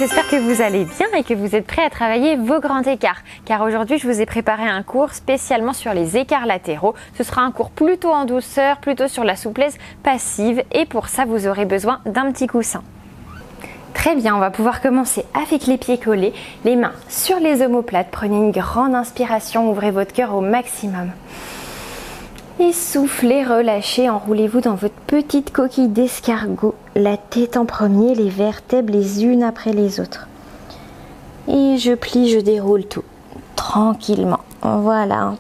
j'espère que vous allez bien et que vous êtes prêts à travailler vos grands écarts. Car aujourd'hui, je vous ai préparé un cours spécialement sur les écarts latéraux. Ce sera un cours plutôt en douceur, plutôt sur la souplesse passive et pour ça, vous aurez besoin d'un petit coussin. Très bien, on va pouvoir commencer avec les pieds collés, les mains sur les omoplates. Prenez une grande inspiration, ouvrez votre cœur au maximum. Et soufflez, relâchez, enroulez-vous dans votre petite coquille d'escargot, la tête en premier, les vertèbres les unes après les autres. Et je plie, je déroule tout, tranquillement. Voilà, un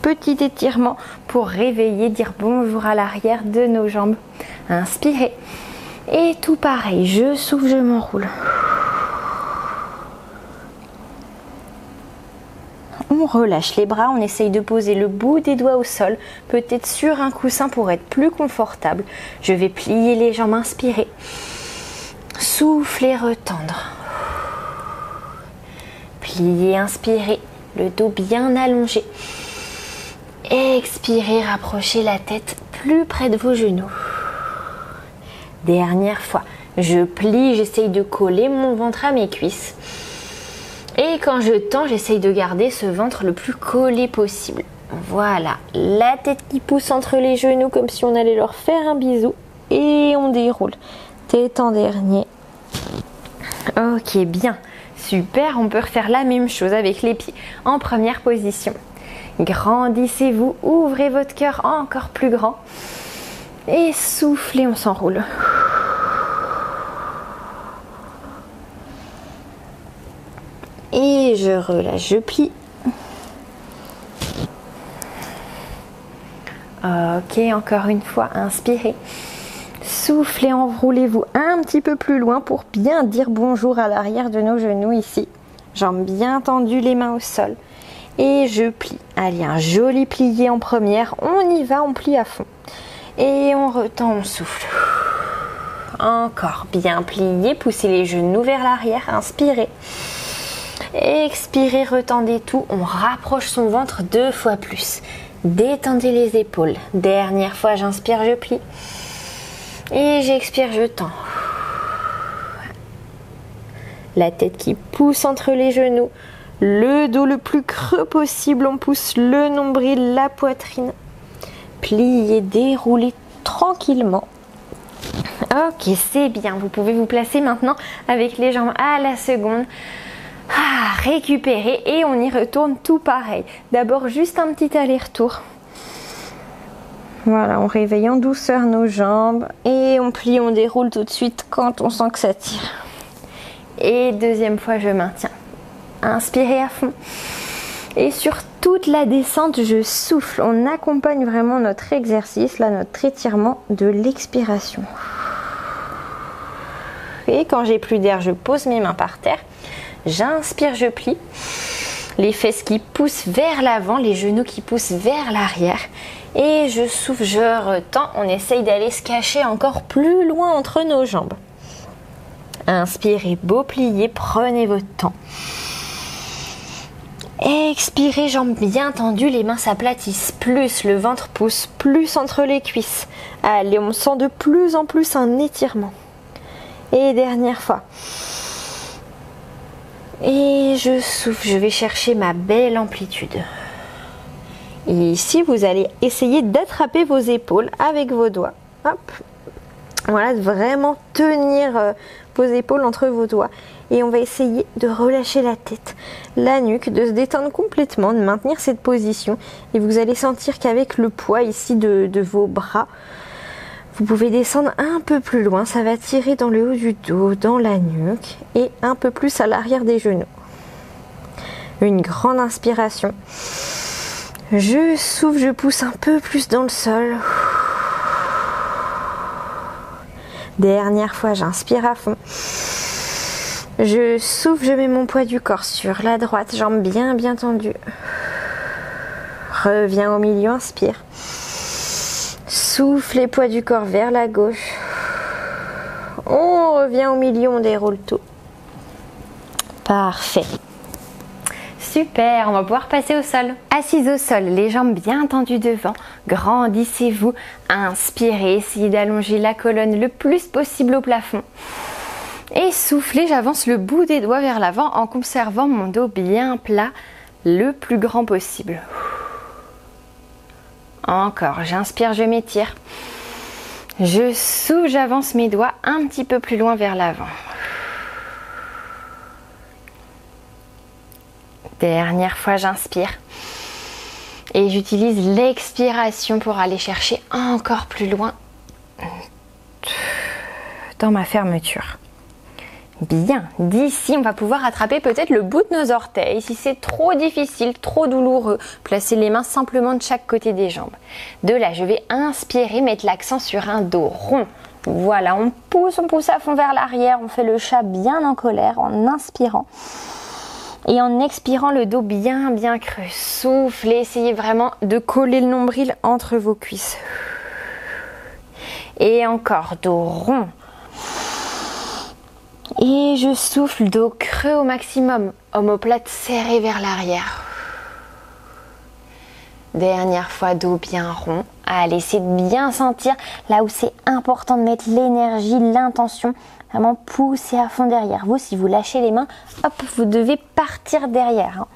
petit étirement pour réveiller, dire bonjour à l'arrière de nos jambes. Inspirez. Et tout pareil, je souffle, je m'enroule. On relâche les bras, on essaye de poser le bout des doigts au sol, peut-être sur un coussin pour être plus confortable. Je vais plier les jambes, inspirer. Souffler, retendre. Plier, inspirer, le dos bien allongé. Expirez, rapprochez la tête plus près de vos genoux. Dernière fois, je plie, j'essaye de coller mon ventre à mes cuisses. Et quand je tends, j'essaye de garder ce ventre le plus collé possible. Voilà, la tête qui pousse entre les genoux comme si on allait leur faire un bisou. Et on déroule. Tête en dernier. Ok, bien. Super, on peut refaire la même chose avec les pieds en première position. Grandissez-vous, ouvrez votre cœur encore plus grand. Et soufflez, on s'enroule. Et je relâche, je plie. Ok, encore une fois, inspirez. Soufflez, enroulez-vous un petit peu plus loin pour bien dire bonjour à l'arrière de nos genoux ici. Jambes bien tendues, les mains au sol. Et je plie. Allez, un joli plié en première. On y va, on plie à fond. Et on retend, on souffle. Encore bien plié, poussez les genoux vers l'arrière, inspirez. Expirez, retendez tout, on rapproche son ventre 2 fois plus. Détendez les épaules. Dernière fois, j'inspire, je plie. Et j'expire, je tends. La tête qui pousse entre les genoux. Le dos le plus creux possible, on pousse le nombril, la poitrine. Pliez, déroulez tranquillement. Ok, c'est bien. Vous pouvez vous placer maintenant avec les jambes à la seconde. Récupérer et on y retourne tout pareil. D'abord juste un petit aller-retour. Voilà, on réveille en douceur nos jambes et on plie, on déroule tout de suite quand on sent que ça tire. Et deuxième fois, je maintiens. Inspirez à fond. Et sur toute la descente, je souffle. On accompagne vraiment notre exercice, là, notre étirement de l'expiration. Et quand j'ai plus d'air, je pose mes mains par terre. J'inspire, je plie. Les fesses qui poussent vers l'avant, les genoux qui poussent vers l'arrière. Et je souffle, je retends. On essaye d'aller se cacher encore plus loin entre nos jambes. Inspirez, beau plié, prenez votre temps. Expirez, jambes bien tendues, les mains s'aplatissent plus, le ventre pousse plus entre les cuisses. Allez, on sent de plus en plus un étirement. Et dernière fois. Et je souffle, je vais chercher ma belle amplitude. Et ici, vous allez essayer d'attraper vos épaules avec vos doigts. Hop. Voilà, de vraiment tenir vos épaules entre vos doigts. Et on va essayer de relâcher la tête, la nuque, de se détendre complètement, de maintenir cette position. Et vous allez sentir qu'avec le poids ici de vos bras, vous pouvez descendre un peu plus loin, ça va tirer dans le haut du dos, dans la nuque et un peu plus à l'arrière des genoux. Une grande inspiration. Je souffle, je pousse un peu plus dans le sol. Dernière fois, j'inspire à fond. Je souffle, je mets mon poids du corps sur la droite, jambes bien tendues. Reviens au milieu, inspire. Souffle les poids du corps vers la gauche. On revient au milieu, on déroule tout. Parfait. Super, on va pouvoir passer au sol. Assise au sol, les jambes bien tendues devant. Grandissez-vous. Inspirez, essayez d'allonger la colonne le plus possible au plafond. Et soufflez, j'avance le bout des doigts vers l'avant en conservant mon dos bien plat, le plus grand possible. Encore, j'inspire, je m'étire. Je souffle, j'avance mes doigts un petit peu plus loin vers l'avant. Dernière fois, j'inspire. Et j'utilise l'expiration pour aller chercher encore plus loin dans ma fermeture. Bien, d'ici on va pouvoir attraper peut-être le bout de nos orteils. Si c'est trop difficile, trop douloureux, placez les mains simplement de chaque côté des jambes. De là, je vais inspirer, mettre l'accent sur un dos rond. Voilà, on pousse à fond vers l'arrière, on fait le chat bien en colère en inspirant. Et en expirant, le dos bien creux. Soufflez, essayez vraiment de coller le nombril entre vos cuisses. Et encore, dos rond. Et je souffle, dos creux au maximum, omoplate serrée vers l'arrière. Dernière fois, dos bien rond. Allez, essayez de bien sentir là où c'est important de mettre l'énergie, l'intention. Vraiment pousser à fond derrière vous. Si vous lâchez les mains, hop, vous devez partir derrière.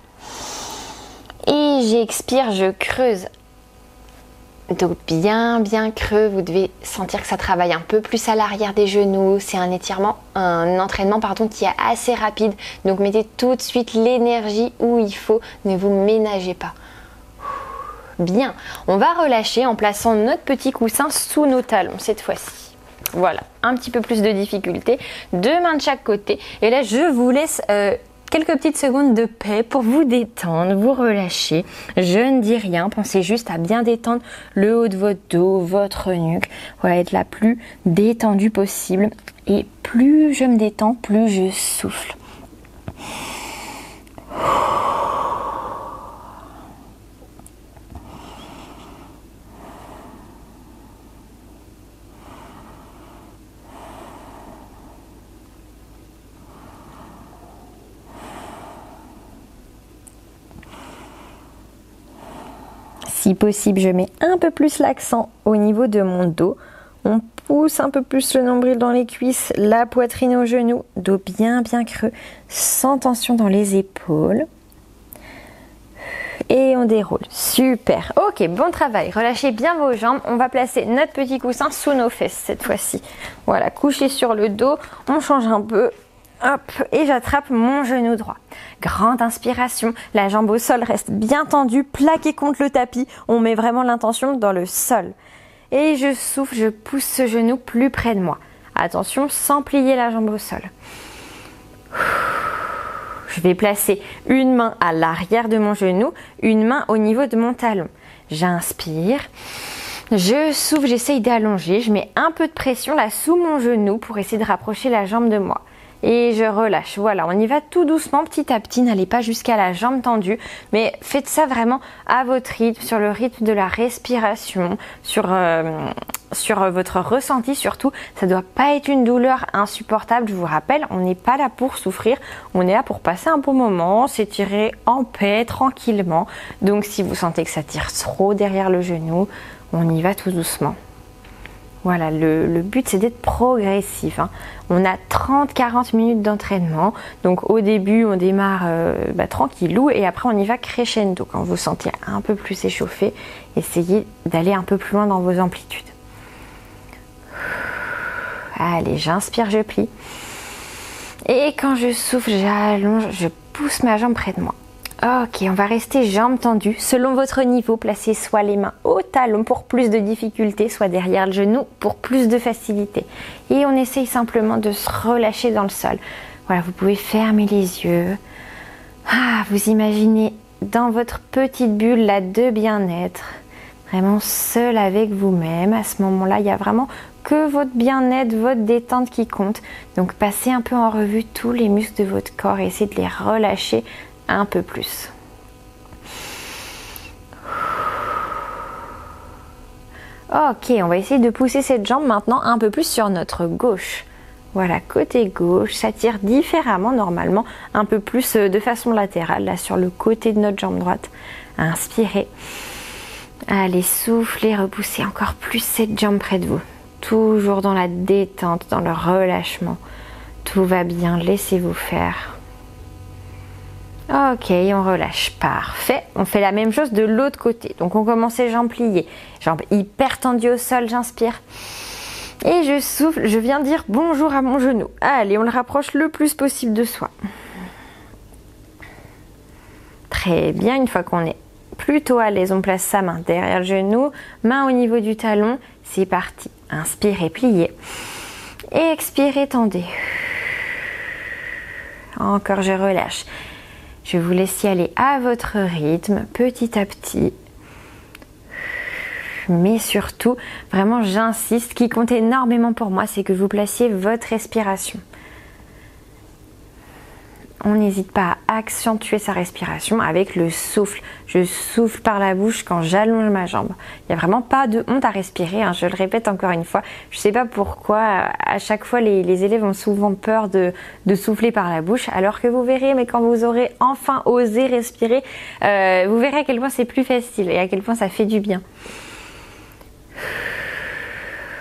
Et j'expire, je creuse. Dos bien creux, vous devez sentir que ça travaille un peu plus à l'arrière des genoux. C'est un entraînement qui est assez rapide. Donc mettez tout de suite l'énergie où il faut, ne vous ménagez pas. Bien, on va relâcher en plaçant notre petit coussin sous nos talons cette fois-ci. Voilà, un petit peu plus de difficulté, 2 mains de chaque côté. Et là, je vous laisse quelques petites secondes de paix pour vous détendre, vous relâcher. Je ne dis rien, pensez juste à bien détendre le haut de votre dos, votre nuque. Voilà, être la plus détendue possible. Et plus je me détends, plus je souffle. Si possible, je mets un peu plus l'accent au niveau de mon dos. On pousse un peu plus le nombril dans les cuisses, la poitrine aux genoux, dos bien creux, sans tension dans les épaules. Et on déroule. Super. Ok, bon travail. Relâchez bien vos jambes. On va placer notre petit coussin sous nos fesses cette fois-ci. Voilà, couché sur le dos. On change un peu. Hop, et j'attrape mon genou droit. Grande inspiration, la jambe au sol reste bien tendue, plaquée contre le tapis. On met vraiment l'intention dans le sol. Et je souffle, je pousse ce genou plus près de moi. Attention, sans plier la jambe au sol. Je vais placer une main à l'arrière de mon genou, une main au niveau de mon talon. J'inspire. Je souffle, j'essaye d'allonger. Je mets un peu de pression là sous mon genou pour essayer de rapprocher la jambe de moi. Et je relâche. Voilà, on y va tout doucement, petit à petit. N'allez pas jusqu'à la jambe tendue, mais faites ça vraiment à votre rythme, sur le rythme de la respiration, sur votre ressenti surtout. Ça ne doit pas être une douleur insupportable. Je vous rappelle, on n'est pas là pour souffrir, on est là pour passer un bon moment, s'étirer en paix, tranquillement. Donc si vous sentez que ça tire trop derrière le genou, on y va tout doucement. Voilà, le but c'est d'être progressif. On a 30-40 minutes d'entraînement. Donc au début on démarre tranquillou et après on y va crescendo. Quand vous sentez un peu plus échauffé, essayez d'aller un peu plus loin dans vos amplitudes. Allez, j'inspire, je plie. Et quand je souffle, j'allonge, je pousse ma jambe près de moi. Ok, on va rester jambes tendues. Selon votre niveau, placez soit les mains au talon pour plus de difficulté, soit derrière le genou pour plus de facilité. Et on essaye simplement de se relâcher dans le sol. Voilà, vous pouvez fermer les yeux. Vous imaginez dans votre petite bulle là de bien-être, vraiment seul avec vous-même. À ce moment-là, il n'y a vraiment que votre bien-être, votre détente qui compte. Donc passez un peu en revue tous les muscles de votre corps et essayez de les relâcher un peu plus. Ok, on va essayer de pousser cette jambe maintenant un peu plus sur notre gauche. Voilà, côté gauche, ça tire différemment normalement, un peu plus de façon latérale, là sur le côté de notre jambe droite. Inspirez. Allez, soufflez, repoussez encore plus cette jambe près de vous. Toujours dans la détente, dans le relâchement. Tout va bien, laissez-vous faire. Ok, on relâche, parfait. On fait la même chose de l'autre côté. Donc on commence les jambes pliées, jambes hyper tendues au sol, j'inspire. Et je souffle, je viens dire bonjour à mon genou. Allez, on le rapproche le plus possible de soi. Très bien, une fois qu'on est plutôt à l'aise, on place sa main derrière le genou, main au niveau du talon. C'est parti. Inspirez, pliez. Expirez, tendez. Encore, je relâche. Je vous laisse y aller à votre rythme, petit à petit. Mais surtout, vraiment j'insiste, ce qui compte énormément pour moi, c'est que vous placiez votre respiration. On n'hésite pas à accentuer sa respiration avec le souffle. Je souffle par la bouche quand j'allonge ma jambe. Il n'y a vraiment pas de honte à respirer, hein, je le répète encore une fois. Je ne sais pas pourquoi, à chaque fois, les élèves ont souvent peur de souffler par la bouche, alors que vous verrez, mais quand vous aurez enfin osé respirer, vous verrez à quel point c'est plus facile et à quel point ça fait du bien.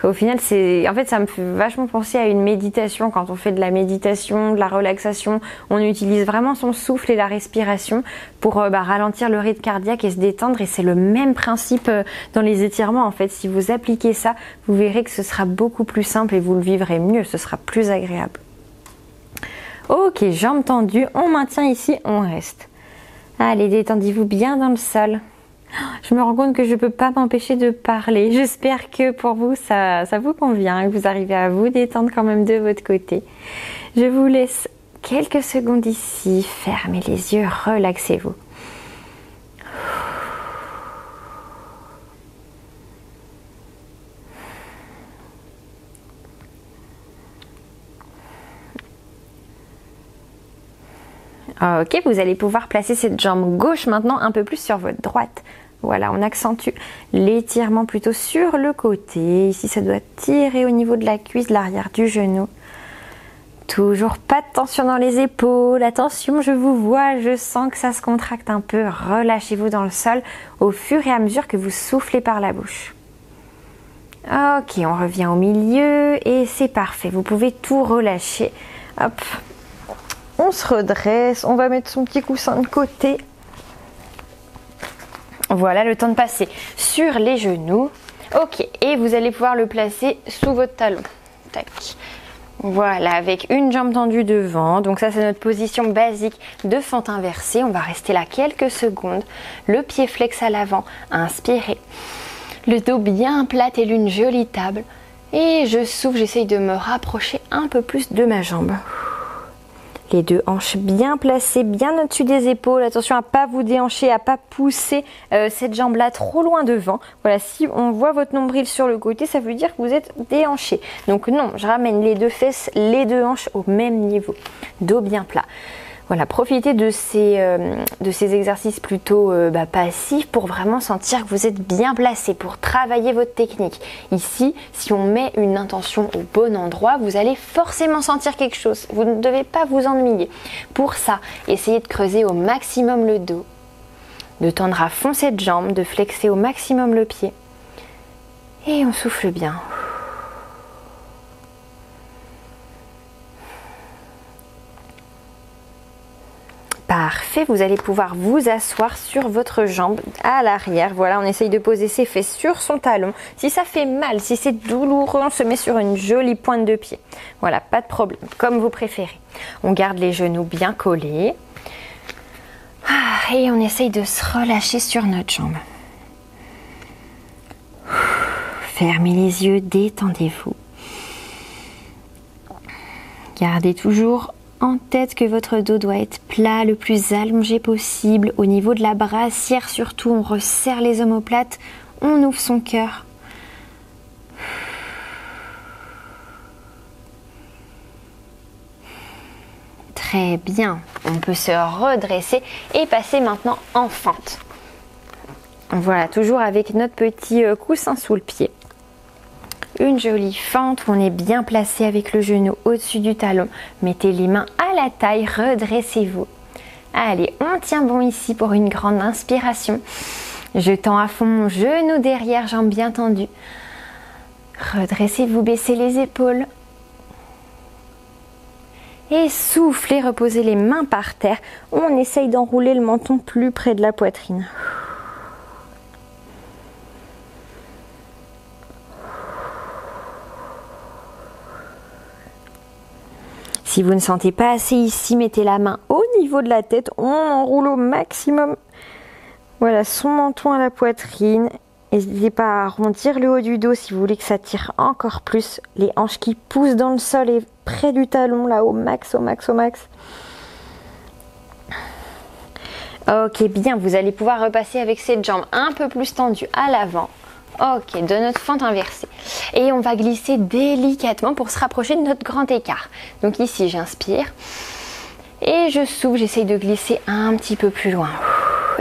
Au final, ça me fait vachement penser à une méditation. Quand on fait de la méditation, de la relaxation, on utilise vraiment son souffle et la respiration pour ralentir le rythme cardiaque et se détendre. Et c'est le même principe dans les étirements. En fait, si vous appliquez ça, vous verrez que ce sera beaucoup plus simple et vous le vivrez mieux. Ce sera plus agréable. Ok, jambes tendues. On maintient ici, on reste. Allez, détendez-vous bien dans le sol. Je me rends compte que je ne peux pas m'empêcher de parler. J'espère que pour vous, ça vous convient, que vous arrivez à vous détendre quand même de votre côté. Je vous laisse quelques secondes ici. Fermez les yeux, relaxez-vous. Ok, vous allez pouvoir placer cette jambe gauche maintenant un peu plus sur votre droite. Voilà, on accentue l'étirement plutôt sur le côté. Ici, ça doit tirer au niveau de la cuisse, de l'arrière du genou. Toujours pas de tension dans les épaules. Attention, je vous vois, je sens que ça se contracte un peu. Relâchez-vous dans le sol au fur et à mesure que vous soufflez par la bouche. Ok, on revient au milieu et c'est parfait. Vous pouvez tout relâcher. Hop. On se redresse, on va mettre son petit coussin de côté. Voilà, le temps de passer sur les genoux. Ok, et vous allez pouvoir le placer sous votre talon. Tac. Voilà, avec une jambe tendue devant. Donc ça, c'est notre position basique de fente inversée. On va rester là quelques secondes. Le pied flex à l'avant. Inspirez. Le dos bien plat et une jolie table. Et je souffle, j'essaye de me rapprocher un peu plus de ma jambe. Les deux hanches bien placées, bien au-dessus des épaules. Attention à ne pas vous déhancher, à ne pas pousser cette jambe-là trop loin devant. Voilà, si on voit votre nombril sur le côté, ça veut dire que vous êtes déhanché. Donc non, je ramène les deux fesses, les deux hanches au même niveau. Dos bien plat. Voilà, profitez de ces exercices plutôt passifs pour vraiment sentir que vous êtes bien placé, pour travailler votre technique. Ici, si on met une intention au bon endroit, vous allez forcément sentir quelque chose. Vous ne devez pas vous ennuyer. Pour ça, essayez de creuser au maximum le dos, de tendre à fond cette jambe, de flexer au maximum le pied. Et on souffle bien. Parfait, vous allez pouvoir vous asseoir sur votre jambe à l'arrière. Voilà, on essaye de poser ses fesses sur son talon. Si ça fait mal, si c'est douloureux, on se met sur une jolie pointe de pied. Voilà, pas de problème, comme vous préférez. On garde les genoux bien collés. Et on essaye de se relâcher sur notre jambe. Fermez les yeux, détendez-vous. Gardez toujours en tête que votre dos doit être plat, le plus allongé possible. Au niveau de la brassière surtout, on resserre les omoplates, on ouvre son cœur. Très bien, on peut se redresser et passer maintenant en fente. Voilà, toujours avec notre petit coussin sous le pied. Une jolie fente où on est bien placé avec le genou au-dessus du talon. Mettez les mains à la taille, redressez-vous. Allez, on tient bon ici pour une grande inspiration. Je tends à fond mon genou derrière, jambes bien tendues. Redressez-vous, baissez les épaules. Et soufflez, reposez les mains par terre. On essaye d'enrouler le menton plus près de la poitrine. Si vous ne sentez pas assez ici, mettez la main au niveau de la tête. On enroule au maximum. Voilà, son menton à la poitrine. N'hésitez pas à arrondir le haut du dos si vous voulez que ça tire encore plus. Les hanches qui poussent dans le sol et près du talon, là, au max, au max, au max. Ok, bien, vous allez pouvoir repasser avec cette jambe un peu plus tendue à l'avant. Ok, de notre fente inversée. Et on va glisser délicatement pour se rapprocher de notre grand écart. Donc ici, j'inspire. Et je souffle, j'essaye de glisser un petit peu plus loin.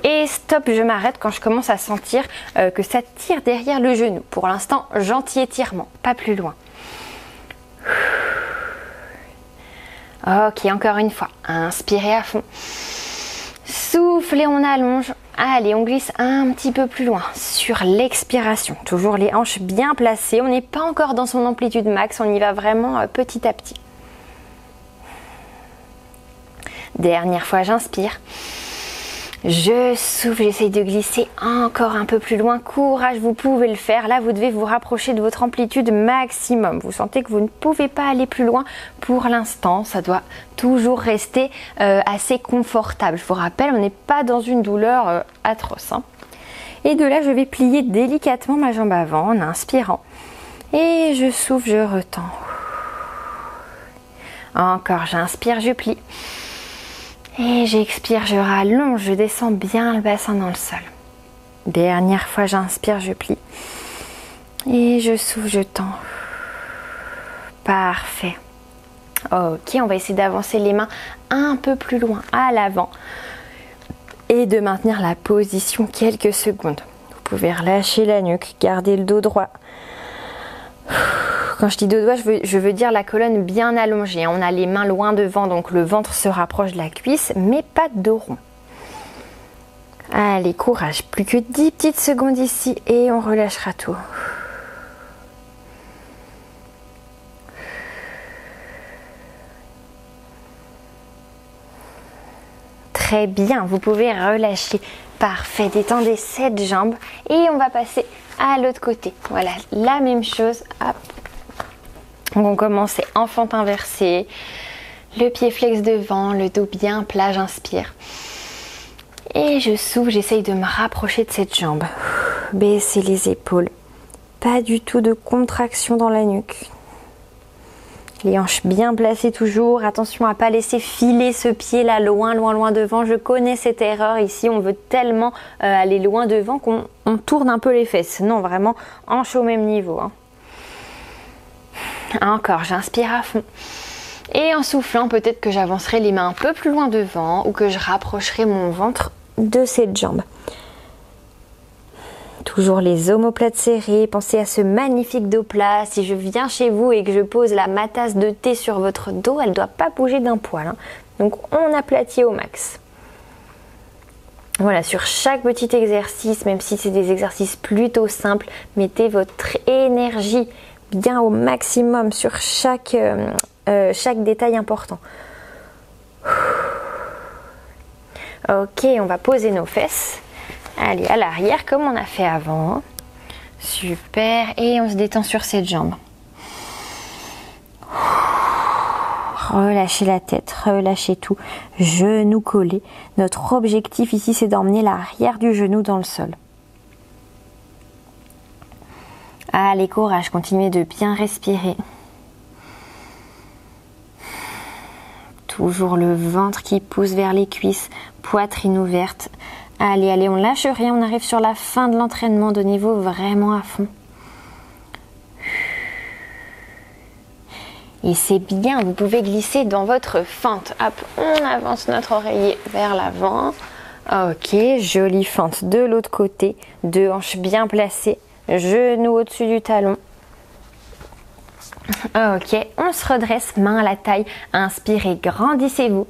Et stop, je m'arrête quand je commence à sentir que ça tire derrière le genou. Pour l'instant, gentil étirement, pas plus loin. Ok, encore une fois. Inspirez à fond. Soufflez, on allonge. Allez, on glisse un petit peu plus loin sur l'expiration. Toujours les hanches bien placées. On n'est pas encore dans son amplitude max. On y va vraiment petit à petit. Dernière fois, j'inspire. Je souffle, j'essaye de glisser encore un peu plus loin. Courage, vous pouvez le faire. Là, vous devez vous rapprocher de votre amplitude maximum. Vous sentez que vous ne pouvez pas aller plus loin pour l'instant. Ça doit toujours rester assez confortable. Je vous rappelle, on n'est pas dans une douleur atroce. Et de là, je vais plier délicatement ma jambe avant en inspirant. Et je souffle, je retends. Encore, j'inspire, je plie. Et j'expire, je rallonge, je descends bien le bassin dans le sol. Dernière fois, j'inspire, je plie. Et je souffle, je tends. Parfait. Ok, on va essayer d'avancer les mains un peu plus loin à l'avant. Et de maintenir la position quelques secondes. Vous pouvez relâcher la nuque, garder le dos droit. Quand je dis dos droit, je veux dire la colonne bien allongée. On a les mains loin devant, donc le ventre se rapproche de la cuisse, mais pas de dos rond. Allez, courage. Plus que 10 petites secondes ici et on relâchera tout. Très bien, vous pouvez relâcher. Parfait, détendez cette jambe et on va passer à l'autre côté. Voilà, la même chose. Hop. Donc on commence en fente inversée, le pied flex devant, le dos bien plat, j'inspire. Et je souffle, j'essaye de me rapprocher de cette jambe. Baissez les épaules, pas du tout de contraction dans la nuque. Les hanches bien placées toujours, attention à ne pas laisser filer ce pied là loin, loin, loin devant. Je connais cette erreur ici, on veut tellement aller loin devant qu'on tourne un peu les fesses. Non, vraiment, hanches au même niveau. Encore, j'inspire à fond. Et en soufflant, peut-être que j'avancerai les mains un peu plus loin devant ou que je rapprocherai mon ventre de cette jambe. Toujours les omoplates serrées. Pensez à ce magnifique dos plat. Si je viens chez vous et que je pose ma tasse de thé sur votre dos, elle ne doit pas bouger d'un poil. Donc on aplatit au max. Voilà, sur chaque petit exercice, même si c'est des exercices plutôt simples, mettez votre énergie bien au maximum sur chaque détail important. Ok, on va poser nos fesses. Allez, à l'arrière, comme on a fait avant. Super, et on se détend sur cette jambe. Relâchez la tête, relâchez tout. Genoux collés. Notre objectif ici, c'est d'emmener l'arrière du genou dans le sol. Allez, courage, continuez de bien respirer. Toujours le ventre qui pousse vers les cuisses, poitrine ouverte. Allez, allez, on lâche rien, on arrive sur la fin de l'entraînement, donnez-vous vraiment à fond. Et c'est bien, vous pouvez glisser dans votre fente. Hop, on avance notre oreiller vers l'avant. Ok, jolie fente de l'autre côté, deux hanches bien placées, genoux au-dessus du talon. Ok, on se redresse, main à la taille, inspirez, grandissez-vous.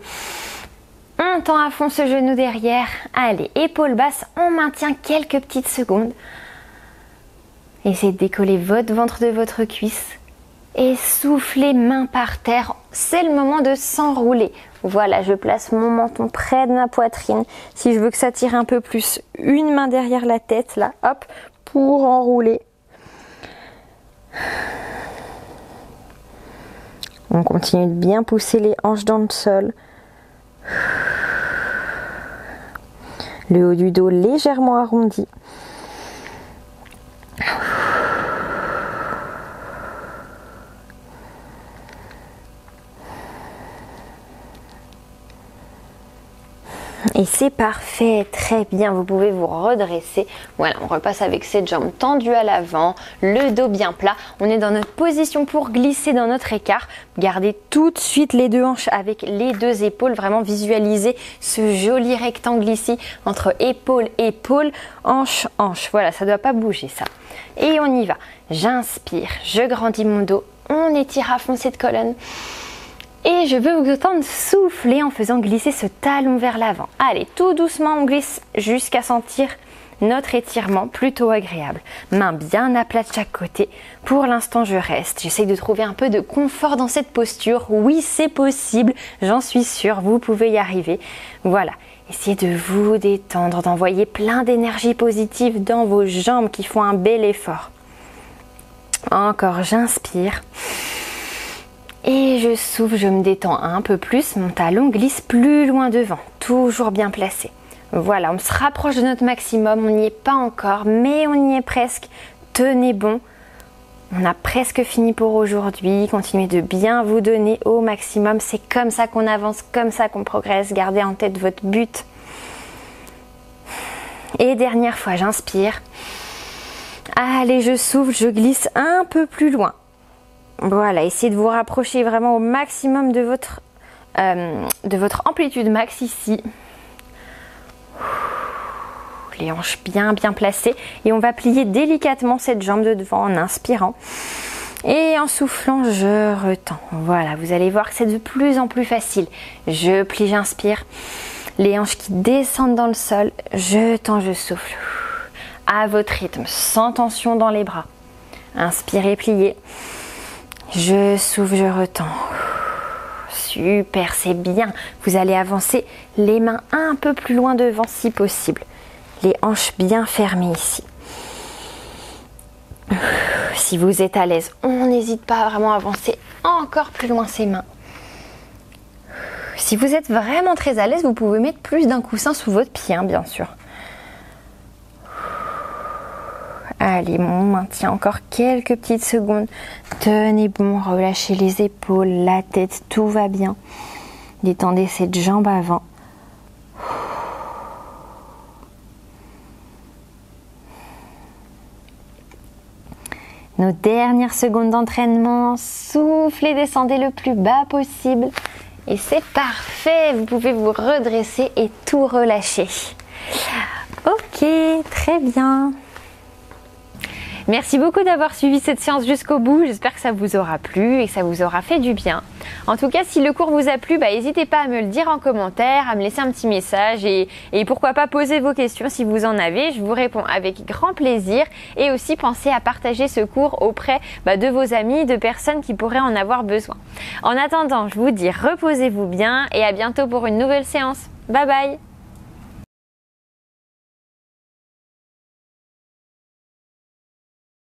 On tend à fond ce genou derrière. Allez, épaules basses, on maintient quelques petites secondes. Essayez de décoller votre ventre de votre cuisse. Et soufflez main par terre. C'est le moment de s'enrouler. Voilà, je place mon menton près de ma poitrine. Si je veux que ça tire un peu plus, une main derrière la tête, là, hop, pour enrouler. On continue de bien pousser les hanches dans le sol. Le haut du dos légèrement arrondi. Et c'est parfait, très bien, vous pouvez vous redresser. Voilà, on repasse avec cette jambe tendue à l'avant, le dos bien plat. On est dans notre position pour glisser dans notre écart. Gardez tout de suite les deux hanches avec les deux épaules. Vraiment visualisez ce joli rectangle ici entre épaule, épaule, hanche, hanche. Voilà, ça ne doit pas bouger ça. Et on y va. J'inspire, je grandis mon dos, on étire à fond cette colonne. Et je veux vous entendre souffler en faisant glisser ce talon vers l'avant. Allez, tout doucement, on glisse jusqu'à sentir notre étirement plutôt agréable. Mains bien à plat de chaque côté. Pour l'instant, je reste. J'essaye de trouver un peu de confort dans cette posture. Oui, c'est possible, j'en suis sûre, vous pouvez y arriver. Voilà, essayez de vous détendre, d'envoyer plein d'énergie positive dans vos jambes qui font un bel effort. Encore, j'inspire. Et je souffle, je me détends un peu plus, mon talon glisse plus loin devant, toujours bien placé. Voilà, on se rapproche de notre maximum, on n'y est pas encore, mais on y est presque. Tenez bon, on a presque fini pour aujourd'hui. Continuez de bien vous donner au maximum, c'est comme ça qu'on avance, comme ça qu'on progresse. Gardez en tête votre but. Et dernière fois, j'inspire. Allez, je souffle, je glisse un peu plus loin. Voilà, essayez de vous rapprocher vraiment au maximum de votre amplitude max ici. Les hanches bien placées. Et on va plier délicatement cette jambe de devant en inspirant. Et en soufflant, je retends. Voilà, vous allez voir que c'est de plus en plus facile. Je plie, j'inspire. Les hanches qui descendent dans le sol. Je tends, je souffle. À votre rythme, sans tension dans les bras. Inspirez, pliez. Je souffle, je retends. Super, c'est bien. Vous allez avancer les mains un peu plus loin devant si possible. Les hanches bien fermées ici. Si vous êtes à l'aise, on n'hésite pas à vraiment avancer encore plus loin ses mains. Si vous êtes vraiment très à l'aise, vous pouvez mettre plus d'un coussin sous votre pied, hein, bien sûr. Allez, on maintient encore quelques petites secondes. Tenez bon, relâchez les épaules, la tête, tout va bien. Détendez cette jambe avant. Nos dernières secondes d'entraînement, soufflez, descendez le plus bas possible. Et c'est parfait, vous pouvez vous redresser et tout relâcher. Ok, très bien. Merci beaucoup d'avoir suivi cette séance jusqu'au bout. J'espère que ça vous aura plu et que ça vous aura fait du bien. En tout cas, si le cours vous a plu, n'hésitez pas à me le dire en commentaire, à me laisser un petit message et pourquoi pas poser vos questions si vous en avez. Je vous réponds avec grand plaisir. Et aussi, pensez à partager ce cours auprès de vos amis, de personnes qui pourraient en avoir besoin. En attendant, je vous dis reposez-vous bien et à bientôt pour une nouvelle séance. Bye bye!